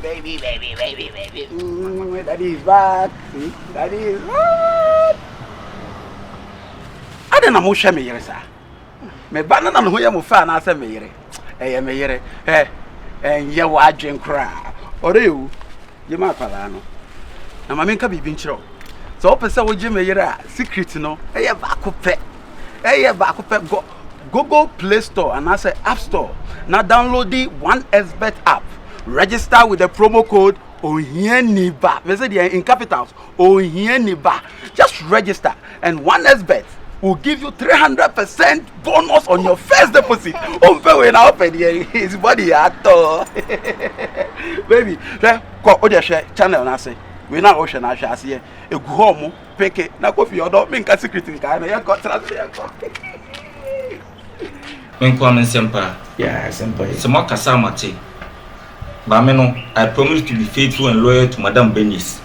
baby. Daddy is back. Daddy is back. I don't know how much me sir. Me banana no ya mo fa na say me yere. Me yere. And ye wa adwen kra. Ore you. Ye ma kwala no. Na ma me nka bibi nkyerɛ. So opese wo je me yere a secret no. Ba ko pɛ. Google Play Store and I say App Store. Now download the 1xbet app. Register with the promo code OHIENIBA. We say in capitals OHIENIBA. Just register and 1xbet will give you 300% bonus on your first deposit. When I open his body at all. Baby, go share channel and say we now ocean I shall see a go home pick na coffee or don't make a secret in kind of got transfer. Yeah, simple. So much Kasamati. Bameno, I promise to be faithful and loyal to Madame Benis.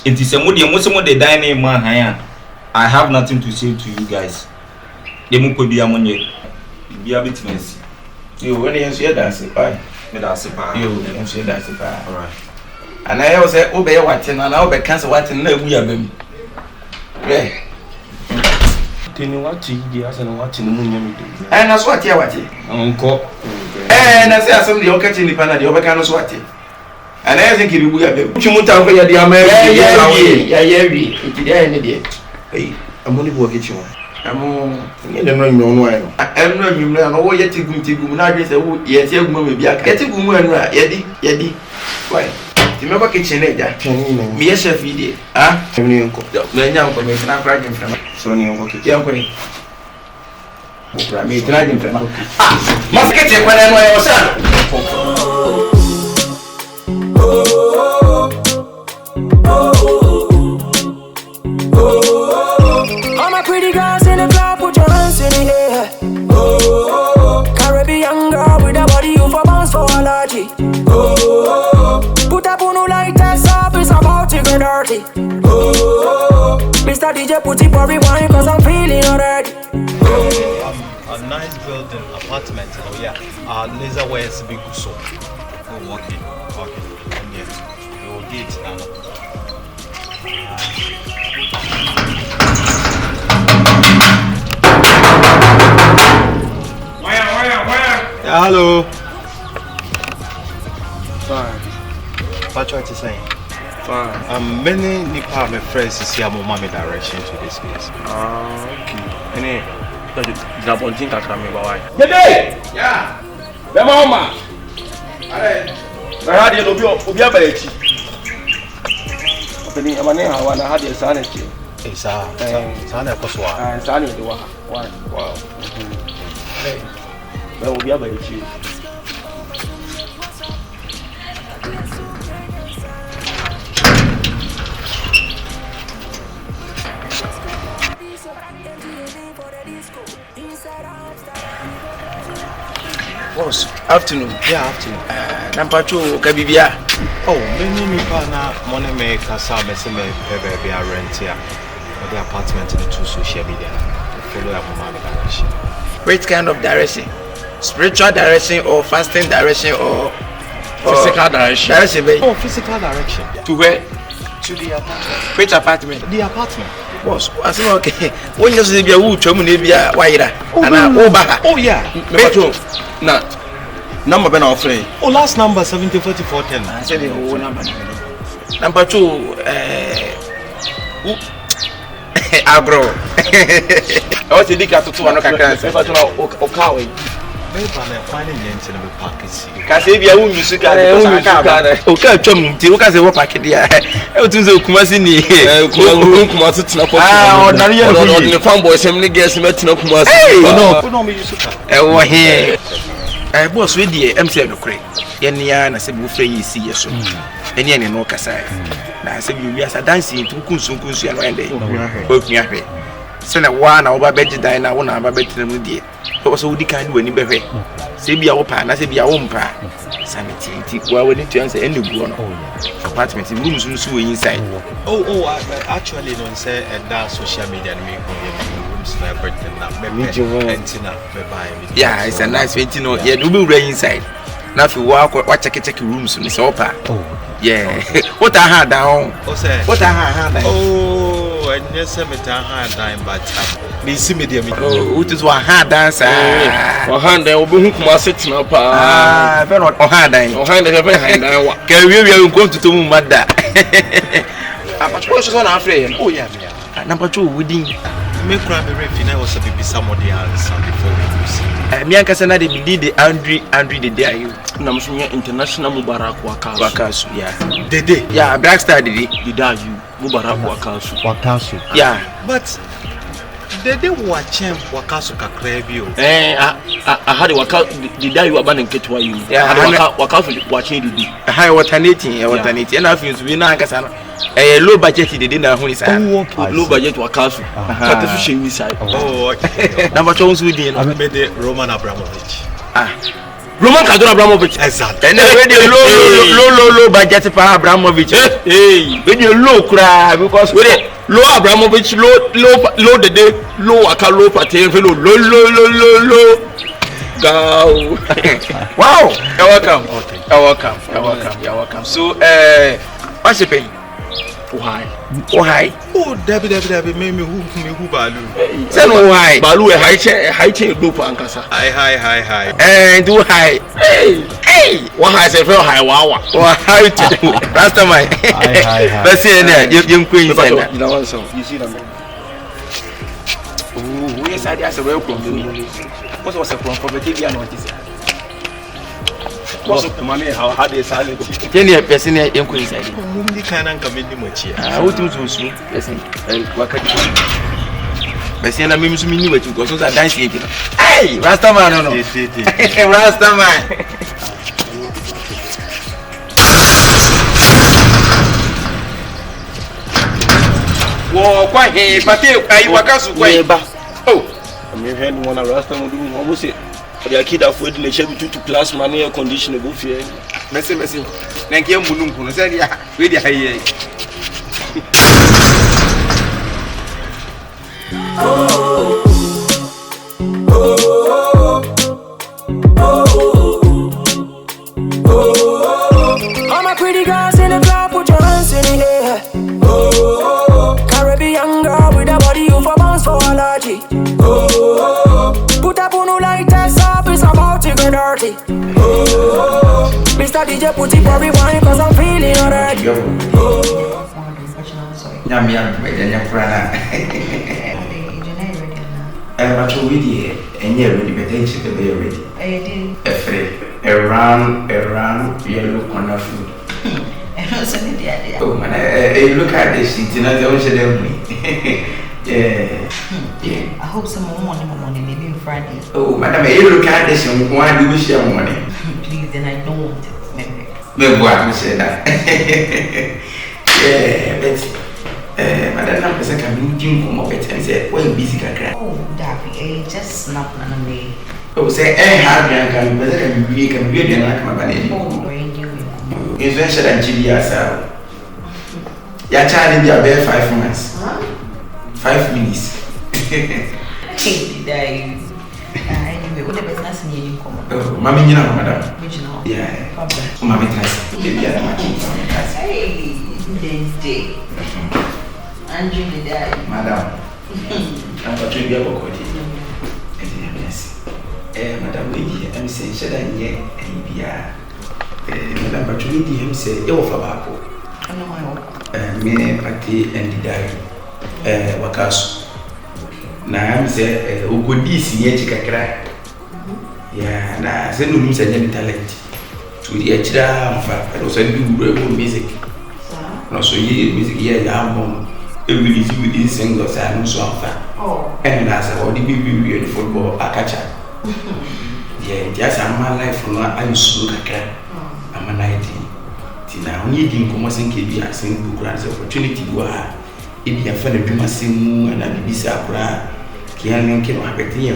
It is a moody most of the dining man. I have nothing to say to you guys. You could be a money. Be a bit messy. You when you say that's it, bye. That's it, you say that's it, bye. Alright. And I also say, obey watching and I'll be cancel watching. No, we are them. Yeah. What you and what in the moon. And that's what you're watching. Uncle. And I say, somebody will catch in the pan at the other kind of swatting. And I think you will have a Chumuta for the American. Yeah. Hey, I'm only working you. I'm on the no. I'm not you know yet to go to Gumna. Yes, you will be a getting woman. Yeti. Why? Remember kitchen later. Me a chef idea. Ah, young information. I'm writing from Sony Uncle. Young me tonight. Must get it when I know your son. All my pretty girls in the club, put your hands in the air. Caribbean girl with a body you for bounce for allergy. Put up on no like that up, it's about to get dirty. Mr. DJ put it for rewind cause I'm feeling already. A nice building, apartment, oh yeah. Laser wires big so. Oh, walking. And yes, we will get it now. Where? Yeah, hello. Fine. What you saying? Fine. Many Nipa my friends is here mommy direction to this place. Okay. Any the one thing that me why. Dede! Yeah. The mama. Alright. I had you obi abachi. Obi amane ha wa na had you sanity. Esa sana koswa. Sana do wa. Wow. Hey. But obi abachi. Boss, afternoon. Yeah, afternoon. Nampacho kabibia. Oh, many Nipa na money maker some me baby a rent here. The apartment in the two social media. Follow up my direction. Which kind of direction? Spiritual direction or fasting direction or physical direction? Direction, baby. Oh, physical direction. To where? To the apartment. Which apartment? The apartment. Boss, I say okay. When you say be a who to me be a waira. Oh yeah. Nampacho. Nah. Number ben offering. Oh, last number 704410. I said the whole number. Number 2 agro. I want to dig out to 200 kakranse. Number 2 okawe. Maybe I'm finding the in the package. Kasi bia wo music ka o ka twam ti o ka se wo pack dia e o tun se kumasi ni kumasi tena pop ordinary ordinary fanboy sem ni girls me tena kumasi no me music e wo he boss we die MC no kure ye nia na se bu frɛ yi si yeso eni ene no kasa na se bi wi asa dancing tu kunsu ya no ende o kua hwe se na wa na wo ba beji dan na wo na ba betena mu die o so wudi kan wani behwe se bia wo pa na se bia wo mpa sanity wa wani to answer any go no apartment rooms nso we inside actually don't say that social media me rooms na everything na me entina me buy me yeah it's a nice way to know yeah do be right inside Now if you walk, check rooms in the sofa. Oh. Yeah. What I had down? What I had down? Oh, I never said me down but me see me dear me. Oh, it is what hard dance. Or hand there will be who sitting up. Very not hard dying. Or hand there. Can we are going to do mother? I'm on afraid. Oh, yeah. Number 2, we didn't. Me cry me refi na was be somebody else before we proceed. Me anka sana de Dede Andre Dede ayu. Na msunya international Mubarak Wakasu. Yeah. Dede. Yeah, Black Star Dede. Dede ayu Mubarak Wakasu. Yeah. But Dede watchem Wakasu kakra bi o. I had a Wakasu Dede ayu abanen ketwa yu. Yeah, Wakasu watching Dede. Hi alternating. And I feel we na anka sana. Low budget Dede na hu ni sa. Low budget Wakasu. Kata su shewi sai. Oh, okay. Number 2 we dey no. Me de Roman Abramovich. Roman Kaduna Abramovich. Exactly. And then low budget for Abramovich. Hey, when you low cry because we low Abramovich, low Dede, low Waka, low Partey, low. Go. Wow. You're welcome. Okay. You're welcome. So what's your pay? Why? Oh, Debbie, me balu. Say no why. Balu a high chain loop ankasa. Hi. And do high. Hey. What has a very high wawa? Or high to Rasta man. Hi. Let's see there. You queen You know what so? You see them. Oh, we inside there as a welcome. What was a property and what is it? What's the money? How they silent? Can you person in queen inside? Mundi kana kamedi mochi. What you to so person wakati. Person na mimi sumi ni wetu because so dance here. Hey, Rasta man no. Rasta man. Wo kwa he Partey ayi Wakasu kwa. Oh, I'm here one Rasta mo do almost say the kid afford the share to class money air conditioner go fear. Merci. Thank you mulungu no say dia we dia haye. All my pretty girls in the club, put your hands in the air. Caribbean girl with a body you for bounce for allergy. Put up on no like that up, it's about to get dirty. Mr. DJ put it for rewind cause I'm feeling alright. Nyamia benya prana. But we did and you're ready, but then she'll be ready. Around yellow corner food. Oh man, look at this, it's another ocean. Yeah. I hope some more money, maybe on Friday. Oh, madam, you look at this and why do we share money? Please, then I don't want it. Maybe what we say that. Yeah, but madam, I'm just coming to come up and say, well, busy. Oh, Daffy, just snap on me. Oh, say, how can you can be like my money? Oh, radio. It's very sure that GDS. Your child in there 5 months. 5 minutes. Hey, anyway, what the business in come? Oh, Mammy, you know, madam. Original. Yeah. Problem. Mammy, Hey, Dede. Andrew the daddy. Madam. I'm going to be able to madam, we am saying, should I yet and be madam, but you need him say, you offer back. I know my own. Me, Partey, and Dede, Wakasu. Now I'm saying, who could be seen yet? Yeah, now I said, no, Miss any talent. To the extra, and also do music. And also, music here, album. Every with singles and so on. Oh. And as I already be in football, I catch up. Yeah, just my life from I used to look at. I'm a 19. Tina, we didn't come as in KB as in book grants opportunity. You are if you have found a dream as in and I be Sabra. Kian came up at the a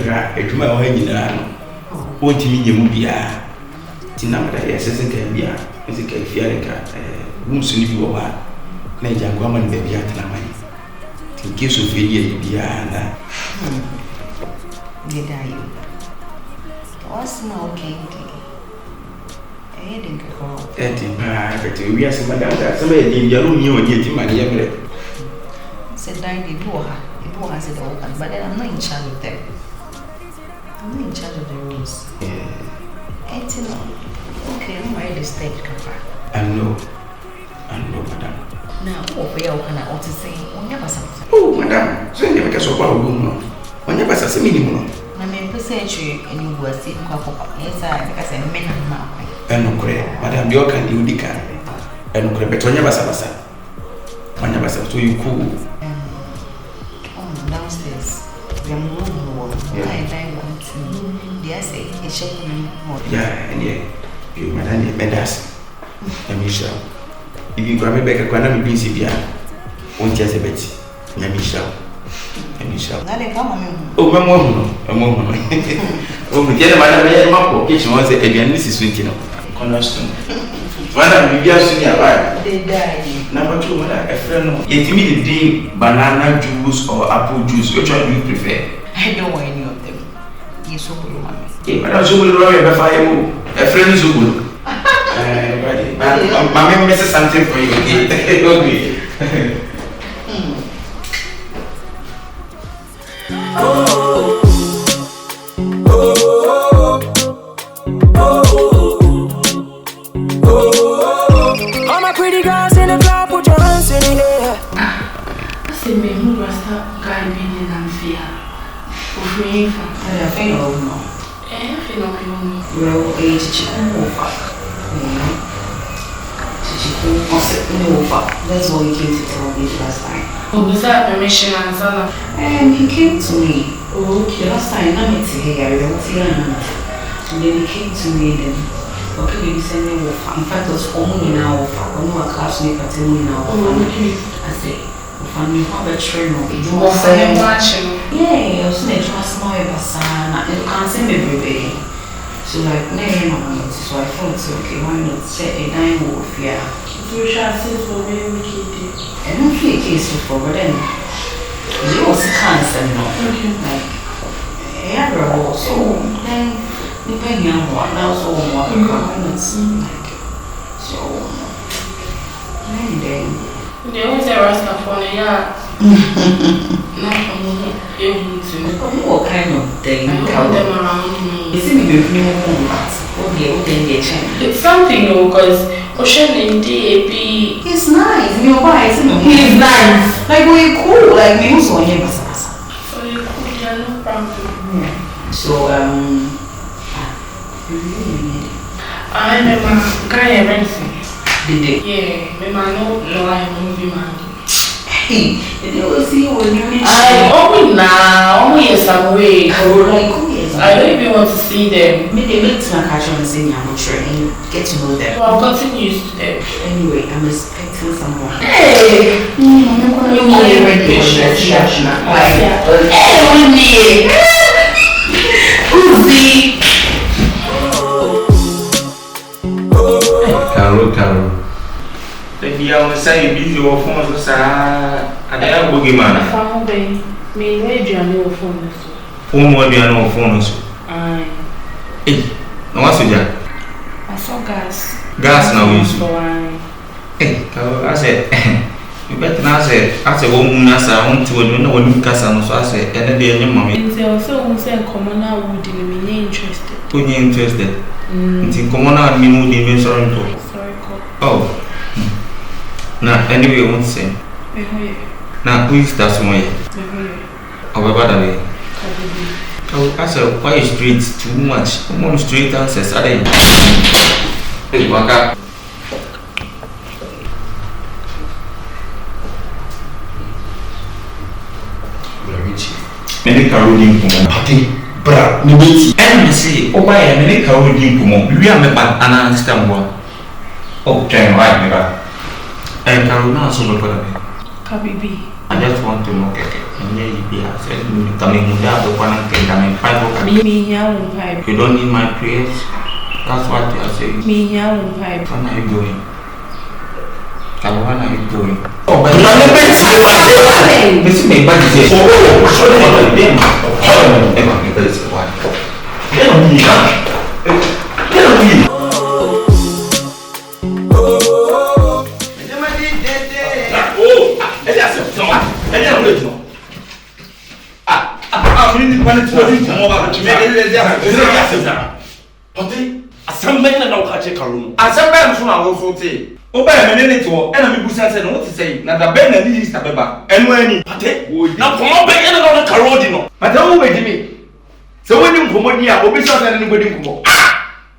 dream of hanging around. What do you mean? Tina, but I assassin can be a physical fiarica, whom soon you are. Naja woman baby at the money. In case of failure, you are. Did I? What's my okay? But we are some madam that somebody in your room, you and getting money. Said Dede, people has it open, but then I'm not in charge of them. I'm not in charge of the rules. Okay, I'm ready to stay. I know, madam. Now, what we are going to say, we never something. Oh, madam, so you never can so far. We never say minimum. I mean, percentage and you were sitting yes, I said, men and now. And no credit, madam, you can do the car. And no credit, but when you was so you cool. Downstairs, we are moving. I want to, yes, a shaking. Yeah, and yeah, you madam, Medas. And Michelle. If you grab me back a corner, be busy, won't just a bit. And Michelle. Oh, my mom. Oh, we get a man, my kitchen was a Mrs. Swinton. Connection. Madam, you just see a wife. They died. Number 2, madam, a friend. Yet, me drink banana juice or apple juice. Which one do you prefer? I don't want any of them. You're so good, mommy. Hey, madam, so will love you fire. A friend is so good. Mammy misses something for you. Okay. All my pretty girls in the club, put your hands in the air. I say, me who was that guy being in Amphia? Of me, I think no. I feel like you know. Well, age chicken over. That's what he came to tell me last time. Oh, was that permission and Zala? He came to me. Oh, okay. The last time I met him, I went here and then he came to me then. Okay, he sent me over. In fact, it was only in our offer. One of our classmates are telling me now. Okay. I said, if you have a trainer, you want to say watching. Yeah, I was saying, you must know if you can't send me baby. So like, so I thought, okay, why not set a dime wolf, yeah. So we shall see for very wicked. I don't feel a case before, but then it was cancer, you know. Okay. Like, yeah, bro. So then, depending on what, that was all what like, so, and then. They always say Rasta for a yard. Not from able to. What kind of thing? I hold them around me. Is it with new ones? It's something though, because Ocean in DAP. He's nice. He's nice. Like, we cool. Like, me also on your basa. So you cool, yeah, no problem. Yeah. So, I remember guy everything. Dede. Yeah, remember no I movie man. Hey, did you see when you mentioned? Yes, I'm away. I don't even want to see them. They make to catch on the same amateur and get to know them. Well, I've gotten used to them. Anyway, I'm expecting someone. Hey! Carol. Then I was saying, busy or phone, so I don't go give man. Phone, me, where do you know phone? Phone, what do you know phone? Hey, no, what's it? I saw gas. Gas now is. Hey, I said, you better not say, I said, woman, I want to know when you cast on, so I said, and then the young mommy. They also say, Commoner would be interested. Put you interested. It's Commoner and me would be sorry. Oh. Now, anyway, I want to say. Now, who is that someone? However, that way. Oh, I said, why is straight too much? Come on, straight answers. Are they? Hey, Waka. Many carolling Partey, bra, me wait. And say, oh, why am I carolling Kumo? We are me bad and I understand what. Oh, try right, me bad. And Carolina so much for me. Kabibi. I just want to know, and yeah, you said, coming without the one and coming 5 o'clock. You don't need my prayers. That's what you are saying. When are you going? When are you going? Oh, but you are the best. Me bad is oh, sorry, Emma, because it's one. Get on me. one to come over to make Partey, assemble na ukache karuno. Assemble so na wo so te. Oba e menene te wo, e na me busa se no what say na da ben na ni Easter beba. Enu ani. Partey, na komo be ene na karodi no. Partey wo we dimi. Se woni nkomo ni a obi so se ne ngodi nkomo.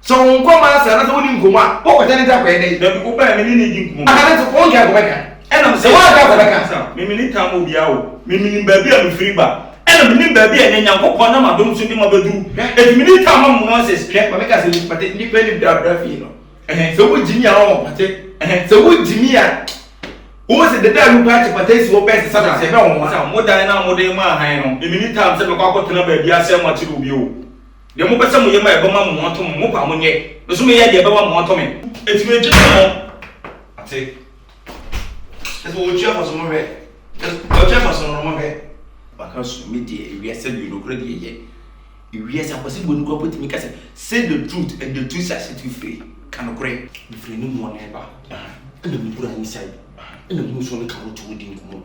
So nkoma se na se woni nkomo a, wo kwete ne ta kwa ene. Da bi oba e menene di nkomo. Aka ne to ko nka ko beka. E na me se wa ga ko beka. Me meni ta mo bia wo. Me meni ba bia me firi ba. E na meni ba bia nya nyankopon na madom so bi ma baduru. E meni ta mo Moses Kek ma meka se ni Partey ni pe ni bra fi no. Se wo jimi a wo Partey. Se wo jimi a wo se de da lu party Partey si wo best sa se be wo sa mo dan na mo de ma han no. E meni ta se me kwa kwotena ba bia se ma chiri obi o. De mo pese mo ye ma e ba ma mo to mo pa mo nye. So me ye de ba ma mo to me. E ti me jina mo. Partey. That's what we for some way. That's what for some way. Because media, we are said you look ready. We are supposed to go put me say the truth and the truth shall set you free. Can agree. If you need more neighbor, and the people inside, and the most one come to within come.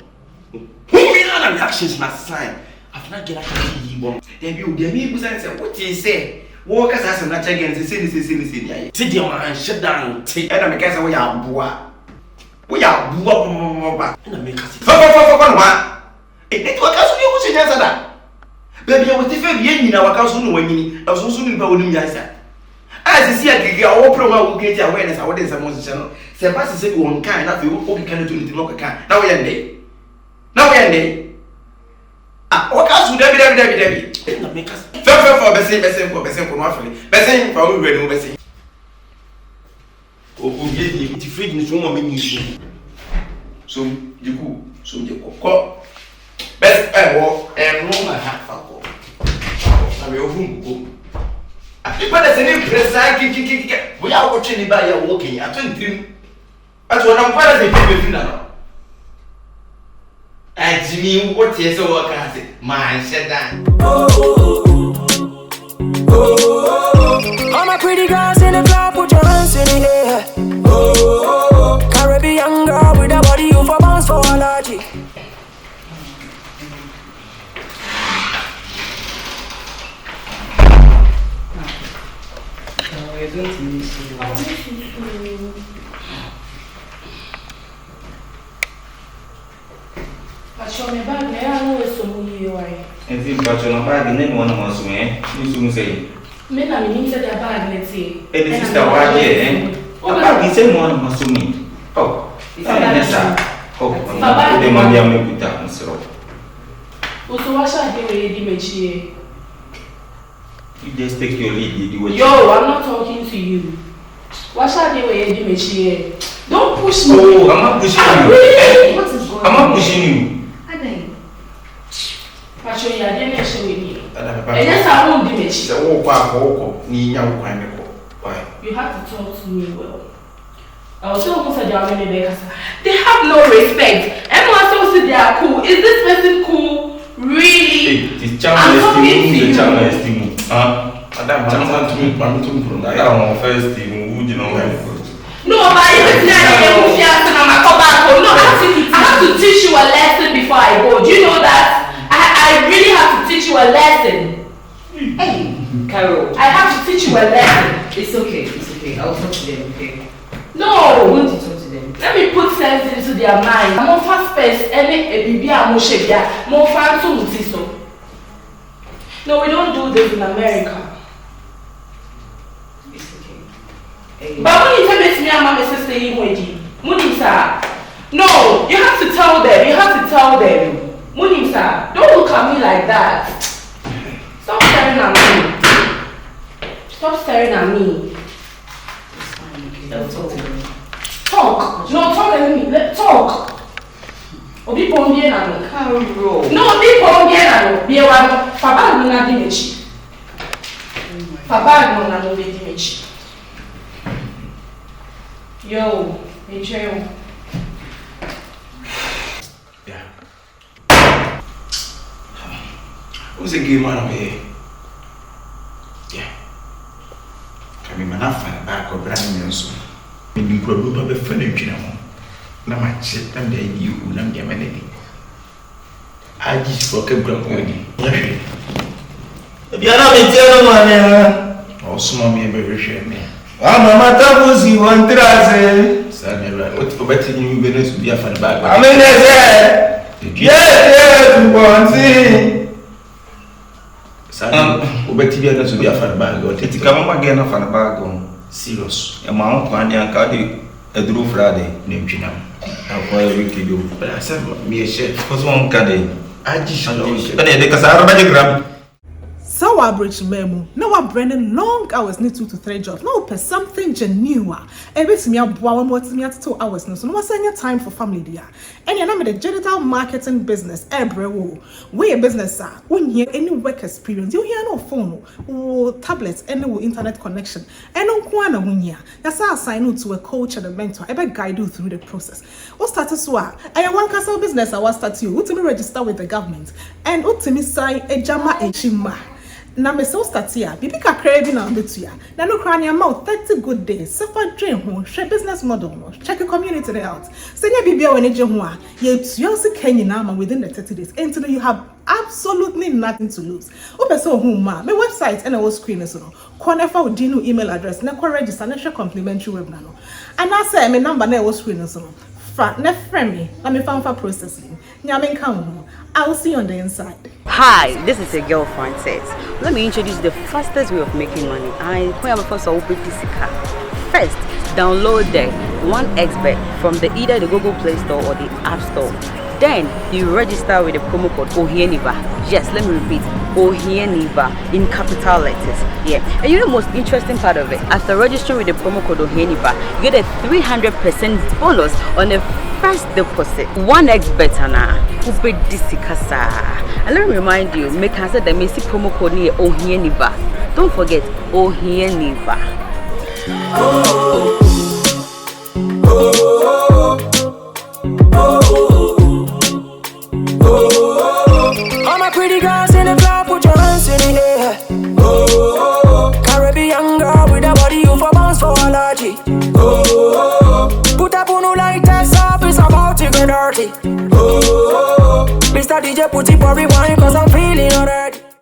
Who are the actions must sign? I've not get a key. There be say what you say. Walkers as a natural against the city. Sit your man, shut down. Take and I guess we are boa. We are boa. And I make us. It was a good answer. Baby, I was different in our council when you are so soon about him. As you see, I get all promo get awareness. I wouldn't say most channel. Sebastian said one kind of you can do it. Look at now we are day. Now we are day. What else would Debbie make us? Fair for the same for my family. Bessing for we will be. Oh, you get free in so many. So you go, so you go. Best ever and no my hat for I will go. I think that's an impress. We are watching by your walking. I don't dream. That's what I'm going to now. And Jimmy, what is so what can I say? My shut down. All my pretty girls in the club, put your hands in the air. Caribbean girl with a body you for bounce for allergy. We're going to miss you. I show me back there, I know it's so many. If you got your bag, then one of us, man, you soon say. Men are meaning to their bag, let's say. It is the word, eh? Oh, bag is a one of us to me. Oh, yes, sir. Oh, they might be able to put that on so. Also, what shall I do with the image? You just take your lead, you Yo, I'm not talking to you. What shall I do with the image? Don't push me. Oh, I'm not pushing you. Really? What is going on? I'm not pushing you. I show you, I didn't show you. And yes, I won't do it. You have to talk to me well. I was so almost a German baker. They have no respect. Everyone still say they are cool. Is this person cool? Really? The channel is the channel is the move. First team, you know. No, but it's not I have to teach you a lesson before I go. Do you know that? I really have to teach you a lesson. Hey, Carol. I have to teach you a lesson. It's okay. I'll talk to them, okay? No! I want to talk to them. Let me put sense into their mind. I'm more fast paced, more fast. No, we don't do this in America. It's okay. Hey. But when you tell me and my sister, no, you have to tell them. Munimsa, don't look at me like that. Stop staring at me. It's fine, okay. I'll talk to them. Talk. No, talk to me. Let's talk. Obi pombie na no. Carol. No, obi pombie na no. Be wa papa no na di mechi. Papa no na no be di mechi. Yo, enjoy. Who's a game man here? Yeah. Can be manafan back or brand new so. When you grow up a friend of Jinamo, no much, and then you will not get many. I just spoke a broken wedding. Biana me tell no man. Oh, small me very shame me. Ah, mama tabuzi one traze. Sanela, what for betting you business to be a fan bag. I mean, yes, one thing. Sanela, Obetibia to be a fan bag. Or take come again a fan bag. Serious. A mount one young cardi a drew Friday named China. I'll call a weekly do. But I said, me a chef was one cardi. I just don't. But they can grab. So I bridge memo. Now I'm branding long hours need 2 to 3 jobs. Now per something genuine. Every time you bow more to me at 2 hours. No, so no send time for family there. And you know the digital marketing business. Every we a business sir. When you any work experience, you hear no phone or tablets, any internet connection. And no kwana wunya. That's how I sign you to a coach and a mentor. I bet guide you through the process. What status wa? I want castle business. I want start you. What to me register with the government and what to me sign a jama a chima. Na me so start here. Bibi ka craving na betu ya. Na no kra amount 30 good days. Suffer dream ho, share business model no. Check the community out. Senya bibi a wene je ho a, ye tu se kenyi na within the 30 days. Until you have absolutely nothing to lose. Open so ho ma, my website and our screen so no. Konefa with dinu email address na ko register na share complimentary webinar no. And I say my number na our screen so no. Na friend me, na me fan for processing. Nyame nka ho. I will see you on the inside. Hi, this is your girl Frances. Let me introduce the fastest way of making money. First, download the 1xbet from either the Google Play Store or the App Store. Then you register with the promo code OHIENIVA. Yes, let me repeat, OHIENIVA in capital letters. Yeah, and you know the most interesting part of it. After registering with the promo code OHIENIVA, you get a 300% bonus on the first deposit. 1xbet and let me remind you, make answer the Messi promo code near OHIENIVA. Don't forget OHIENIVA. All my pretty girls in the club, put your hands in the air. Oh, Caribbean girl with a body you for bounce for allergy. Oh, put up on like that up, it's about to get dirty. Oh, Mr. DJ put it for rewind cause I'm feeling already.